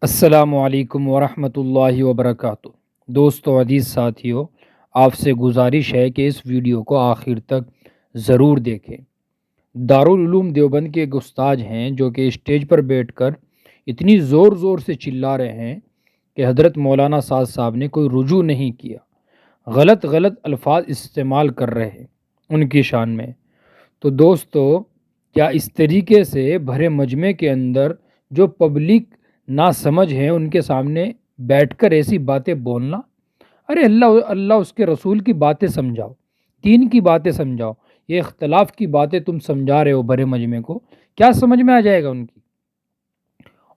السلام علیکم ورحمۃ اللہ وبرکاتہ۔ دوستو عزیز ساتھیو، آپ سے گزارش ہے کہ اس ویڈیو کو آخر تک ضرور دیکھیں۔ دارالعلوم دیوبند کے ایک استاد ہیں جو کہ اسٹیج پر بیٹھ کر اتنی زور سے چلا رہے ہیں کہ حضرت مولانا سعد صاحب نے کوئی رجوع نہیں کیا، غلط الفاظ استعمال کر رہے ہیں ان کی شان میں۔ تو دوستو، کیا اس طریقے سے بھرے مجمع کے اندر جو پبلک نہ سمجھ ہیں ان کے سامنے بیٹھ کر ایسی باتیں بولنا؟ ارے اللہ اس کے رسول کی باتیں سمجھاؤ، دین کی باتیں سمجھاؤ۔ یہ اختلاف کی باتیں تم سمجھا رہے ہو بھرے مجمع کو، کیا سمجھ میں آ جائے گا ان کی؟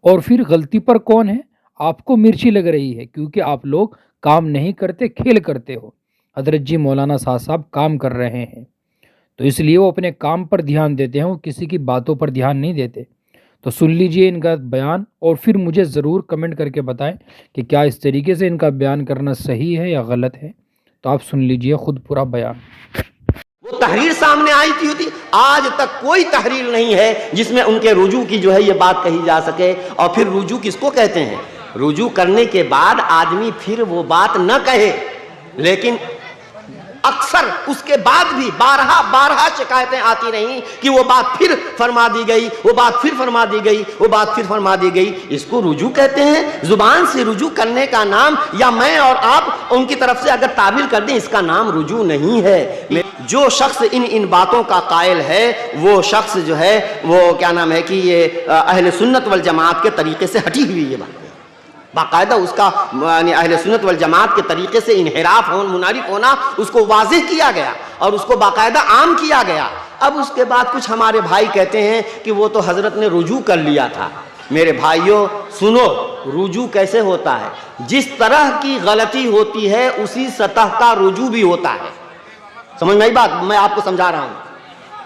اور پھر غلطی پر کون ہے؟ آپ کو مرچی لگ رہی ہے کیونکہ آپ لوگ کام نہیں کرتے، کھیل کرتے ہو۔ حضرت جی مولانا سعد صاحب کام کر رہے ہیں تو اس لیے وہ اپنے کام پر دھیان دیتے ہیں، وہ کسی کی باتوں پر دھیان نہیں دیتے۔ تو سن لیجئے ان کا بیان اور پھر مجھے ضرور کمنٹ کر کے بتائیں کہ کیا اس طریقے سے ان کا بیان کرنا صحیح ہے یا غلط ہے۔ تو آپ سن لیجئے خود پورا بیان۔ وہ تحریر سامنے آئی تھی، آج تک کوئی تحریر نہیں ہے جس میں ان کے رجوع کی جو ہے یہ بات کہی جا سکے۔ اور پھر رجوع کس کو کہتے ہیں؟ رجوع کرنے کے بعد آدمی پھر وہ بات نہ کہے، لیکن اکثر اس کے بعد بھی بارہا شکایتیں آتی رہیں کہ وہ بات پھر فرما دی گئی، وہ بات پھر فرما دی گئی، وہ بات پھر فرما دی گئی۔ اس کو رجوع کہتے ہیں؟ زبان سے رجوع کرنے کا نام، یا میں اور آپ ان کی طرف سے اگر تعبیر کر دیں، اس کا نام رجوع نہیں ہے۔ جو شخص ان باتوں کا قائل ہے وہ شخص جو ہے وہ کیا نام ہے کہ یہ اہل سنت والجماعت کے طریقے سے ہٹی ہوئی یہ بات، باقاعدہ اس کا اہل سنت والجماعت کے طریقے سے انحراف منحرف ہونا اس کو واضح کیا گیا اور اس کو باقاعدہ عام کیا گیا۔ اب اس کے بعد کچھ ہمارے بھائی کہتے ہیں کہ وہ تو حضرت نے رجوع کر لیا تھا۔ میرے بھائیوں سنو، رجوع کیسے ہوتا ہے؟ جس طرح کی غلطی ہوتی ہے اسی سطح کا رجوع بھی ہوتا ہے۔ سمجھ میں آئی بات؟ میں آپ کو سمجھا رہا ہوں۔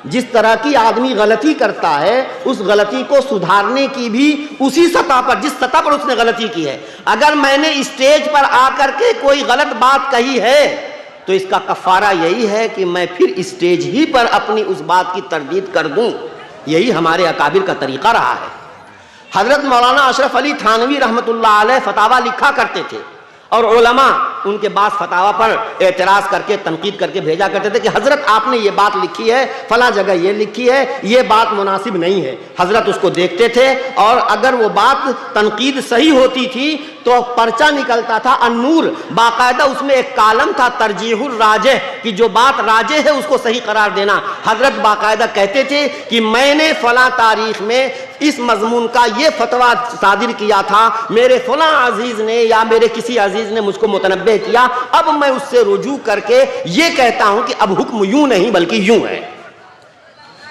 جس طرح کی آدمی غلطی کرتا ہے اس غلطی کو سدھارنے کی بھی اسی سطح پر، جس سطح پر اس نے غلطی کی ہے۔ اگر میں نے اسٹیج پر آ کر کے کوئی غلط بات کہی ہے تو اس کا کفارہ یہی ہے کہ میں پھر اسٹیج ہی پر اپنی اس بات کی تردید کر دوں۔ یہی ہمارے اکابر کا طریقہ رہا ہے۔ حضرت مولانا اشرف علی تھانوی رحمۃ اللہ علیہ فتاوی لکھا کرتے تھے اور علماء ان کے بعض فتاوی پر اعتراض کر کے تنقید کر کے بھیجا کرتے تھے کہ حضرت آپ نے یہ بات لکھی ہے، فلاں جگہ یہ لکھی ہے، یہ بات مناسب نہیں ہے۔ حضرت اس کو دیکھتے تھے اور اگر وہ بات تنقید صحیح ہوتی تھی تو پرچہ نکلتا تھا النور، باقاعدہ اس میں ایک کالم تھا ترجیح الراجح، کہ جو بات راجح ہے اس کو صحیح قرار دینا۔ حضرت باقاعدہ کہتے تھے کہ میں نے فلاں تاریخ میں اس مضمون کا یہ فتویٰ صادر کیا تھا، میرے فلاں عزیز نے یا میرے کسی عزیز نے مجھ کو متنبہ کیا، اب میں اس سے رجوع کر کے یہ کہتا ہوں کہ اب حکم یوں نہیں بلکہ یوں ہے۔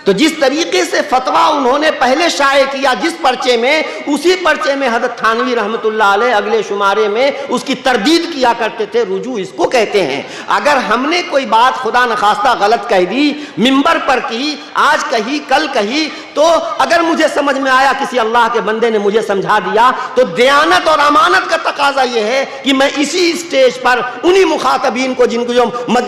تو جس طریقے سے فتویٰ انہوں نے پہلے شائع کیا جس پرچے میں، اسی پرچے میں حضرت تھانوی رحمۃ اللہ علیہ اگلے شمارے میں اس کی تردید کیا کرتے تھے۔ رجوع اس کو کہتے ہیں۔ اگر ہم نے کوئی بات خدا نخواستہ غلط کہہ دی، ممبر پر کی، آج کہی کل کہی، تو اگر مجھے سمجھ میں آیا، کسی اللہ کے بندے نے مجھے سمجھا دیا، تو دیانت اور امانت کا تقاضا یہ ہے کہ میں اسی اسٹیج پر انہی مخاطبین کو جن کو جو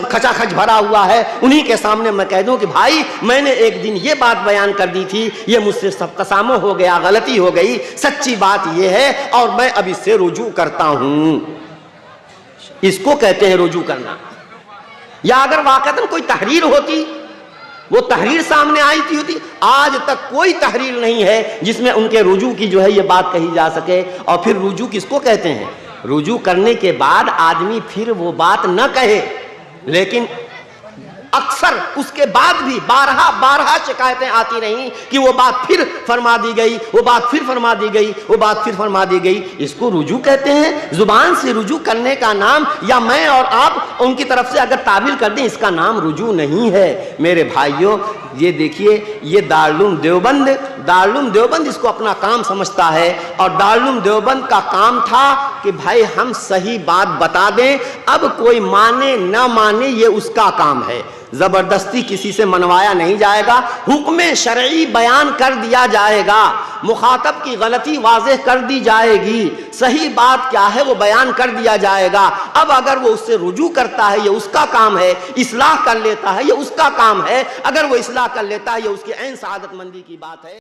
کھچا کھچ بھرا ہوا ہے انہی کے سامنے میں کہہ دوں کہ بھائی میں نے ایک دن یہ بات بیان کر دی تھی، یہ مجھ سے سب تسامح ہو گیا، غلطی ہو گئی، سچی بات یہ ہے اور میں اب اس سے رجوع کرتا ہوں۔ اس کو کہتے ہیں رجوع کرنا۔ یا اگر واقعتاً کوئی تحریر ہوتی، وہ تحریر سامنے آئی تھی، آج تک کوئی تحریر نہیں ہے جس میں ان کے رجوع کی جو ہے یہ بات کہی جا سکے۔ اور پھر رجوع کس کو کہتے ہیں؟ رجوع کرنے کے بعد آدمی پھر وہ بات نہ کہے، لیکن اکثر اس کے بعد بھی بارہا شکایتیں آتی رہیں کہ وہ بات پھر فرما دی گئی، وہ بات پھر فرما دی گئی، وہ بات پھر فرما دی گئی۔ اس کو رجوع کہتے ہیں؟ زبان سے رجوع کرنے کا نام، یا میں اور آپ ان کی طرف سے اگر تعبیر کر دیں، اس کا نام رجوع نہیں ہے۔ میرے بھائیوں یہ دیکھیے، یہ دارالعلوم دیوبند اس کو اپنا کام سمجھتا ہے، اور دارالعلوم دیوبند کا کام تھا کہ بھائی ہم صحیح بات بتا دیں، اب کوئی مانے نہ مانے یہ اس کا کام ہے۔ زبردستی کسی سے منوایا نہیں جائے گا، حکم شرعی بیان کر دیا جائے گا، مخاطب کی غلطی واضح کر دی جائے گی، صحیح بات کیا ہے وہ بیان کر دیا جائے گا۔ اب اگر وہ اس سے رجوع کرتا ہے یہ اس کا کام ہے، اصلاح کر لیتا ہے یہ اس کا کام ہے، اگر وہ اصلاح کر لیتا ہے یہ اس کی عین سعادت مندی کی بات ہے۔